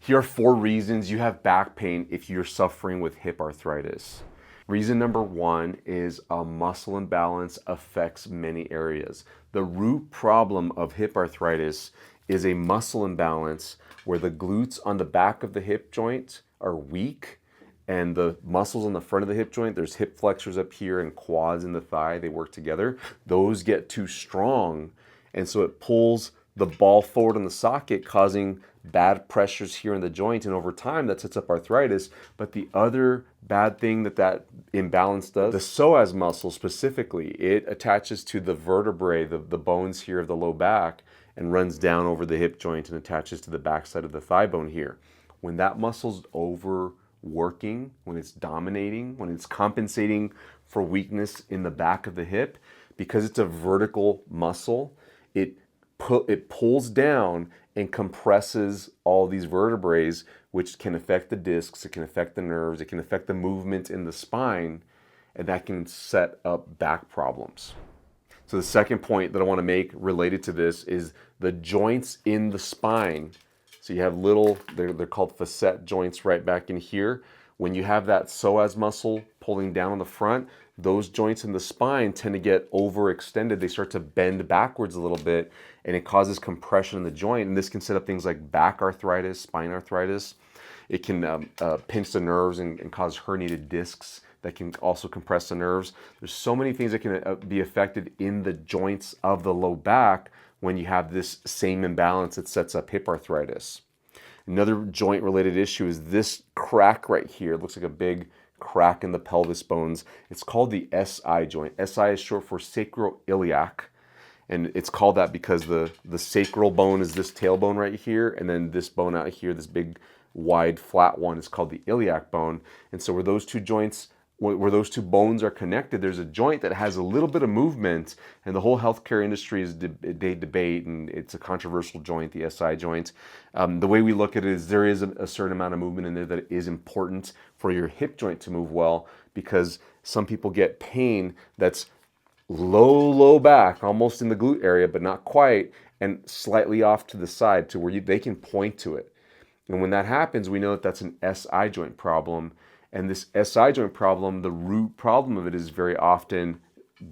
Here are 4 reasons you have back pain if you're suffering with hip arthritis. Reason number 1 is a muscle imbalance affects many areas. The root problem of hip arthritis is a muscle imbalance where the glutes on the back of the hip joint are weak and the muscles on the front of the hip joint, there's hip flexors up here and quads in the thigh, they work together. Those get too strong, and so it pulls the ball forward in the socket, causing bad pressures here in the joint, and over time that sets up arthritis. But the other bad thing that imbalance does, the psoas muscle specifically, it attaches to the vertebrae, the bones here of the low back, and runs down over the hip joint and attaches to the backside of the thigh bone here. When that muscle's overworking, when it's dominating, when it's compensating for weakness in the back of the hip, because it's a vertical muscle, it pulls down and compresses all these vertebrae, which can affect the discs, it can affect the nerves, it can affect the movement in the spine, and that can set up back problems. So the second point that I want to make related to this is the joints in the spine. So you have they're called facet joints right back in here. When you have that psoas muscle pulling down on the front, those joints in the spine tend to get overextended. They start to bend backwards a little bit, and it causes compression in the joint. And this can set up things like back arthritis, spine arthritis. It can pinch the nerves and cause herniated discs that can also compress the nerves. There's so many things that can be affected in the joints of the low back when you have this same imbalance that sets up hip arthritis. Another joint related issue is this crack right here. It looks like a big crack in the pelvis bones. It's called the SI joint. SI is short for sacroiliac, and it's called that because the sacral bone is this tailbone right here, and then this bone out here, this big wide flat one, is called the iliac bone. And so where those two bones are connected, there's a joint that has a little bit of movement, and the whole healthcare industry they debate, and it's a controversial joint, the SI joint. The way we look at it is there is a certain amount of movement in there that is important for your hip joint to move well, because some people get pain that's low back, almost in the glute area, but not quite, and slightly off to the side to where they can point to it. And when that happens, we know that that's an SI joint problem. And this SI joint problem, the root problem of it is very often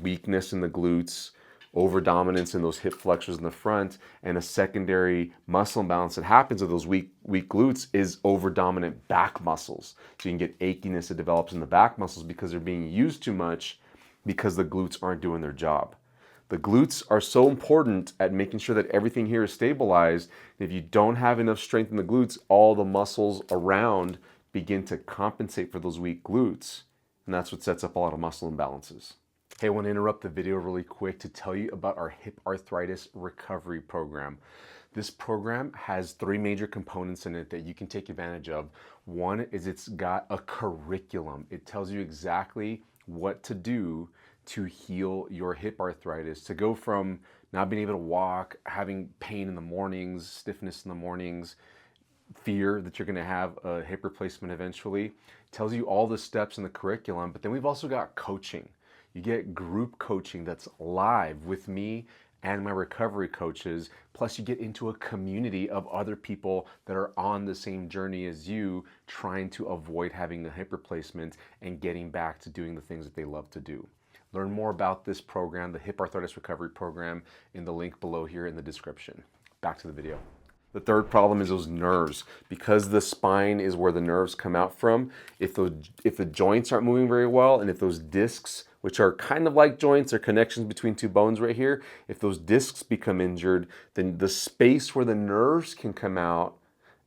weakness in the glutes, overdominance in those hip flexors in the front, and a secondary muscle imbalance that happens with those weak glutes is overdominant back muscles. So you can get achiness that develops in the back muscles because they're being used too much because the glutes aren't doing their job. The glutes are so important at making sure that everything here is stabilized. If you don't have enough strength in the glutes, all the muscles around begin to compensate for those weak glutes, and that's what sets up a lot of muscle imbalances. Hey, I want to interrupt the video really quick to tell you about our hip arthritis recovery program. This program has 3 major components in it that you can take advantage of. One is it's got a curriculum. It tells you exactly what to do to heal your hip arthritis, to go from not being able to walk, having pain in the mornings, stiffness in the mornings, fear that you're going to have a hip replacement eventually. It tells you all the steps in the curriculum, but then we've also got coaching. You get group coaching that's live with me and my recovery coaches, plus you get into a community of other people that are on the same journey as you, trying to avoid having a hip replacement and getting back to doing the things that they love to do. Learn more about this program, the Hip Arthritis Recovery Program, in the link below here in the description. Back to the video. The third problem is those nerves. Because the spine is where the nerves come out from, if the joints aren't moving very well, and if those discs, which are kind of like joints, are connections between 2 bones right here, if those discs become injured, then the space where the nerves can come out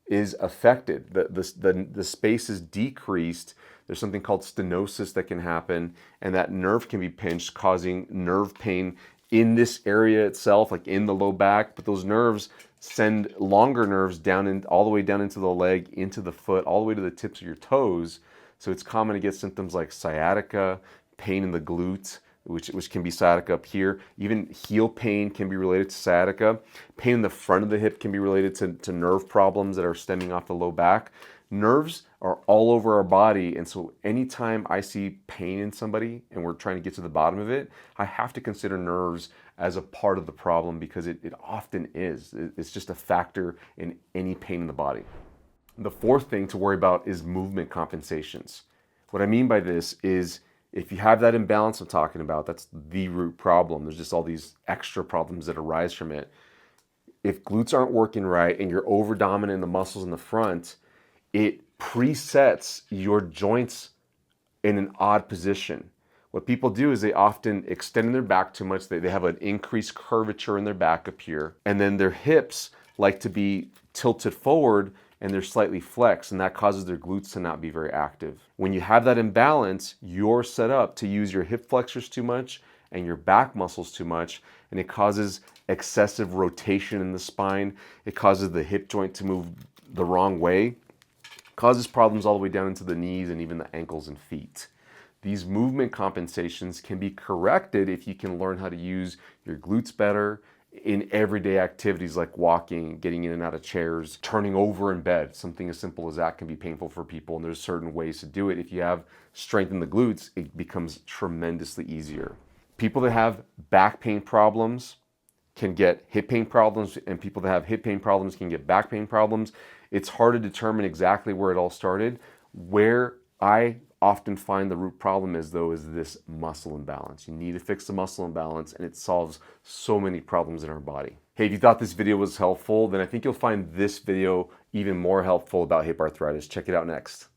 is affected. The space is decreased. There's something called stenosis that can happen, and that nerve can be pinched, causing nerve pain in this area itself, like in the low back. But those nerves send longer nerves down all the way down into the leg, into the foot, all the way to the tips of your toes. So it's common to get symptoms like sciatica, pain in the glutes, which can be sciatica up here. Even heel pain can be related to sciatica. Pain in the front of the hip can be related to nerve problems that are stemming off the low back. Nerves are all over our body, and so anytime I see pain in somebody and we're trying to get to the bottom of it, I have to consider nerves as a part of the problem, because it often is. It's just a factor in any pain in the body. The fourth thing to worry about is movement compensations. What I mean by this is if you have that imbalance I'm talking about, that's the root problem. There's just all these extra problems that arise from it. If glutes aren't working right and you're over dominant in the muscles in the front, it presets your joints in an odd position. What people do is they often extend their back too much. They have an increased curvature in their back up here. And then their hips like to be tilted forward and they're slightly flexed, and that causes their glutes to not be very active. When you have that imbalance, you're set up to use your hip flexors too much and your back muscles too much, and it causes excessive rotation in the spine. It causes the hip joint to move the wrong way, causes problems all the way down into the knees and even the ankles and feet. These movement compensations can be corrected if you can learn how to use your glutes better in everyday activities like walking, getting in and out of chairs, turning over in bed. Something as simple as that can be painful for people, and there's certain ways to do it. If you have strength in the glutes, it becomes tremendously easier. People that have back pain problems can get hip pain problems, and people that have hip pain problems can get back pain problems. It's hard to determine exactly where it all started. Where I often find the root problem is this muscle imbalance. You need to fix the muscle imbalance, and it solves so many problems in our body. Hey, if you thought this video was helpful, then I think you'll find this video even more helpful about hip arthritis. Check it out next.